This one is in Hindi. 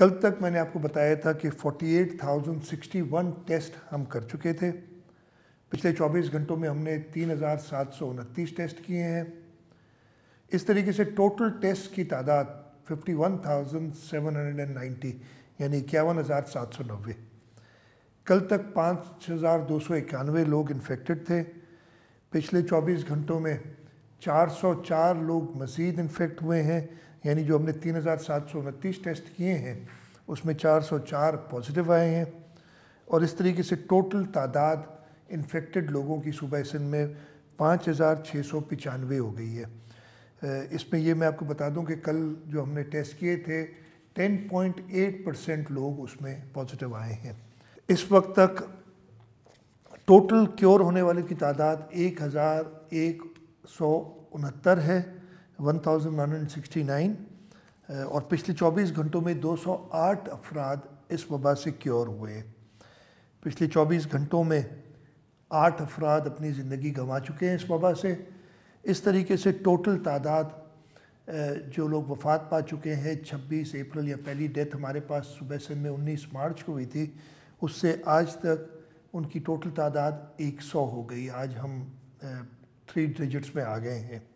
कल तक मैंने आपको बताया था कि 48,061 टेस्ट हम कर चुके थे। पिछले 24 घंटों में हमने 3,729 टेस्ट किए हैं। इस तरीके से टोटल टेस्ट की तादाद 51,790 यानी 51,790। कल तक 5,291 लोग इन्फेक्टेड थे। पिछले 24 घंटों में 404 लोग मज़ीद इन्फेक्ट हुए हैं, यानी जो हमने 3,729 टेस्ट किए हैं उसमें 404 पॉजिटिव आए हैं। और इस तरीके से टोटल तादाद इन्फेक्टेड लोगों की सूबा सिंध में 5,695 हो गई है। इसमें ये मैं आपको बता दूं कि कल जो हमने टेस्ट किए थे 10.8% लोग उसमें पॉजिटिव आए हैं। इस वक्त तक टोटल क्योर होने वाले की तादाद 1,169 है, 1,969। और पिछले 24 घंटों में 208 अफराद इस वबा से क्योर हुए। पिछले 24 घंटों में 8 अफराद अपनी ज़िंदगी गंवा चुके हैं इस वबा से। इस तरीके से टोटल तादाद जो लोग वफ़ात पा चुके हैं 26 अप्रैल या पहली डेथ हमारे पास सूबा सिंध में 19 मार्च को हुई थी, उससे आज तक उनकी टोटल तादाद 100 हो गई। आज हम 3 डिजिट्स में आ गए हैं।